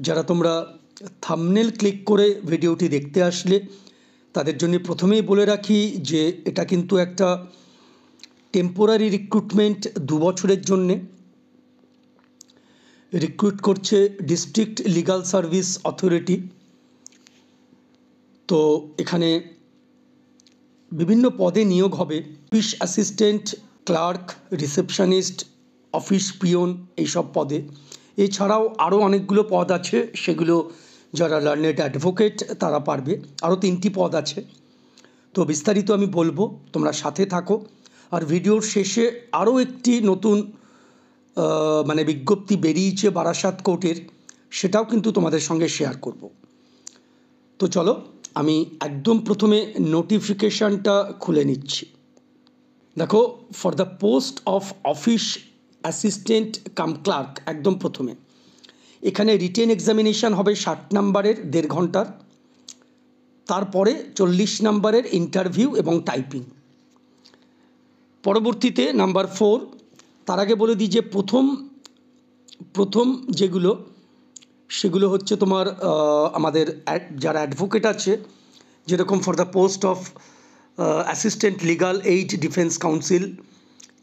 যারা তোমরা thumbnail click করে ভিডিওটি দেখতে আসলে তাদের জন্য প্রথমেই বলে রাখি যে এটা কিন্তু একটা টেম্পোরারি রিক্রুটমেন্ট, 2 বছরের জন্যে রিক্রুট করছে ডিস্ট্রিক্ট লিগাল সার্ভিস অথরিটি। তো এখানে বিভিন্ন পদে নিয়োগ হবে, office assistant, clerk, receptionist, office peon, এইসব পদে। এছাড়াও আরও অনেকগুলো পদ আছে, সেগুলো যারা লার্নেড অ্যাডভোকেট তারা পারবে। আরও 3টি পদ আছে, তো বিস্তারিত আমি বলবো, তোমরা সাথে থাকো। আর ভিডিওর শেষে আরও একটি নতুন বিজ্ঞপ্তি বেরিয়েছে বারাসাত কোর্টের, সেটাও কিন্তু তোমাদের সঙ্গে শেয়ার করব। তো চলো আমি একদম প্রথমে নোটিফিকেশানটা খুলে নিচ্ছি। দেখো, for the post of office assistant cum clerk, একদম প্রথমে এখানে রিটেন এক্সামিনেশান হবে 60 নম্বরের 1.5 ঘন্টার, তারপরে 40 নম্বরের ইন্টারভিউ এবং টাইপিং। পরবর্তীতে নাম্বার 4, তার আগে বলে দিই যে প্রথম যেগুলো সেগুলো হচ্ছে তোমার আমাদের যারা অ্যাডভোকেট আছে, যেরকম for the post of assistant legal aid defence council,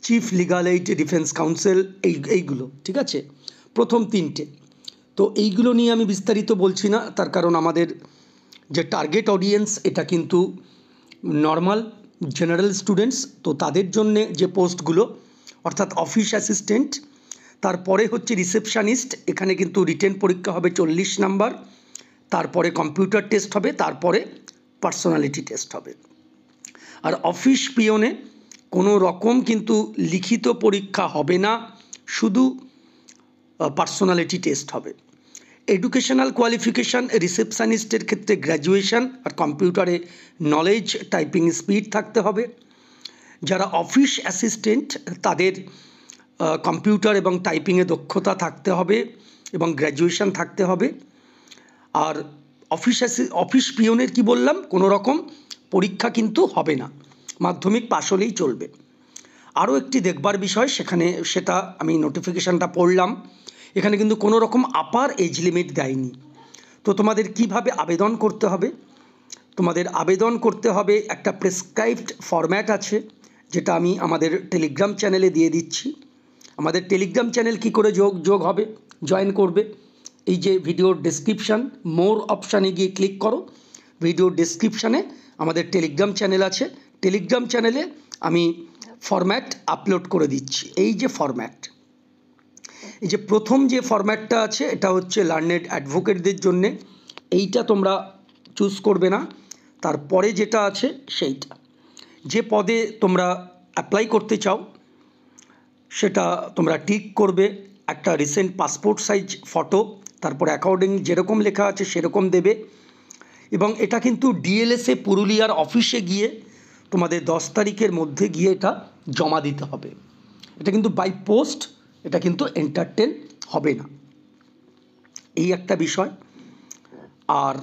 chief legal aid defence council, এইগুলো ঠিক আছে, প্রথম 3টে। তো এইগুলো নিয়ে আমি বিস্তারিত বলছি না, তার কারণ আমাদের যে টার্গেট অডিয়েন্স এটা কিন্তু নর্মাল জেনারেল স্টুডেন্টস। তো তাদের জন্যে যে পোস্টগুলো, অর্থাৎ অফিস অ্যাসিস্ট্যান্ট, তারপরে হচ্ছে রিসেপশনিস্ট, এখানে কিন্তু রিটেন পরীক্ষা হবে 40 নাম্বার, তারপরে কম্পিউটার টেস্ট হবে, তারপরে পার্সোনালিটি টেস্ট হবে। আর অফিস পিয়নে কোনো রকম কিন্তু লিখিত পরীক্ষা হবে না, শুধু পার্সোনালিটি টেস্ট হবে। এডুকেশনাল কোয়ালিফিকেশান রিসেপশনিস্টের ক্ষেত্রে গ্র্যাজুয়েশন আর কম্পিউটারে নলেজ, টাইপিং স্পিড থাকতে হবে। যারা অফিস অ্যাসিস্ট্যান্ট তাদের কম্পিউটার এবং টাইপিংয়ে দক্ষতা থাকতে হবে এবং গ্র্যাজুয়েশন থাকতে হবে। আর অফিস পিয়নের কি বললাম, কোনো রকম পরীক্ষা কিন্তু হবে না, মাধ্যমিক পাশ হলেই চলবে। আরও একটি দেখবার বিষয়, সেটা আমি নোটিফিকেশানটা পড়লাম, এখানে কিন্তু কোনো রকম আপার এজ লিমিট দেয়নি। তো তোমাদের কিভাবে আবেদন করতে হবে, তোমাদের আবেদন করতে হবে, একটা প্রেসক্রাইবড ফরম্যাট আছে, যেটা আমি আমাদের টেলিগ্রাম চ্যানেলে দিয়ে দিচ্ছি। আমাদের টেলিগ্রাম চ্যানেল কি করে যোগ হবে, জয়েন করবে, এই যে ভিডিওর ডেসক্রিপশান মোর অপশানে গিয়ে ক্লিক করো, ভিডিওর ডেসক্রিপশানে আমাদের টেলিগ্রাম চ্যানেল আছে, টেলিগ্রাম চ্যানেলে আমি ফরম্যাট আপলোড করে দিচ্ছি। এই যে ফরম্যাট, এই যে প্রথম যে ফরম্যাটটা আছে, এটা হচ্ছে লার্নেড অ্যাডভোকেটদের জন্যে, এইটা তোমরা চুজ করবে না। তারপরে যেটা আছে সেইটা, যে পদে তোমরা অ্যাপ্লাই করতে চাও সেটা তোমরা টিক করবে, একটা রিসেন্ট পাসপোর্ট সাইজ ফটো, তারপর অ্যাকর্ডিং যেরকম লেখা আছে সেরকম দেবে। এবং এটা কিন্তু ডিএলএসএ পুরুলিয়ার অফিসে গিয়ে তোমাদের 10 তারিখের মধ্যে গিয়ে এটা জমা দিতে হবে। এটা কিন্তু বাই পোস্ট, এটা কিন্তু এন্টারটেন হবে না, এই একটা বিষয়। আর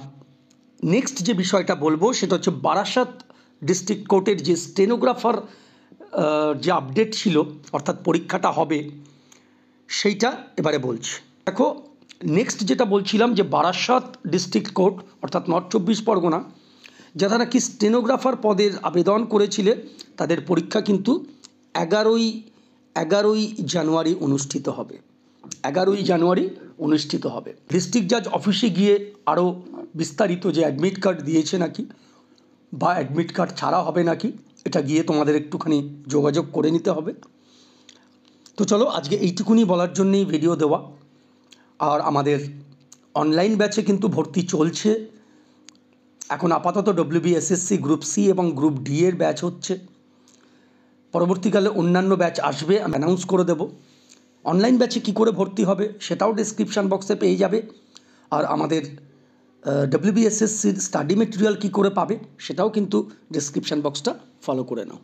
নেক্সট যে বিষয়টা বলবো সেটা হচ্ছে বারাসাত ডিস্ট্রিক্ট কোর্টের যে স্টেনোগ্রাফার যে আপডেট ছিল, অর্থাৎ পরীক্ষাটা হবে, সেইটা এবারে বলছি। দেখো, নেক্সট যেটা বলছিলাম যে বারাসাত ডিস্ট্রিক্ট কোর্ট অর্থাৎ নর্থ 24 পরগনা, যারা নাকি স্টেনোগ্রাফার পদের আবেদন করেছিলে তাদের পরীক্ষা কিন্তু 11ই জানুয়ারি অনুষ্ঠিত হবে। 11ই জানুয়ারি অনুষ্ঠিত হবে। ডিস্ট্রিক্ট জাজ অফিসে গিয়ে আরও বিস্তারিত যে অ্যাডমিট কার্ড দিয়েছে নাকি, বা অ্যাডমিট কার্ড ছাড়া হবে নাকি, এটা গিয়ে তোমাদের একটুখানি যোগাযোগ করে নিতে হবে। তো চলো, আজকে এইটুকুনি বলার জন্যই ভিডিও দেওয়া। আর আমাদের অনলাইন ব্যাচে কিন্তু ভর্তি চলছে এখন আপাতত। WBSSC গ্রুপ সি এবং গ্রুপ ডি এর ব্যাচ হচ্ছে, পরবর্তীকালে অন্যান্য ব্যাচ আসবে, আমি অ্যানাউন্স করে দেব। অনলাইন ব্যাচে কী করে ভর্তি হবে সেটাও ডেসক্রিপশান বক্সে পেয়ে যাবে। আর আমাদের WBSSCর স্টাডি মেটেরিয়াল কী করে পাবে সেটাও কিন্তু ডেসক্রিপশান বক্সটা ফলো করে নাও।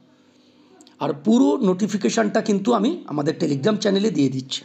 আর পুরো নোটিফিকেশানটা কিন্তু আমি আমাদের টেলিগ্রাম চ্যানেলে দিয়ে দিচ্ছি।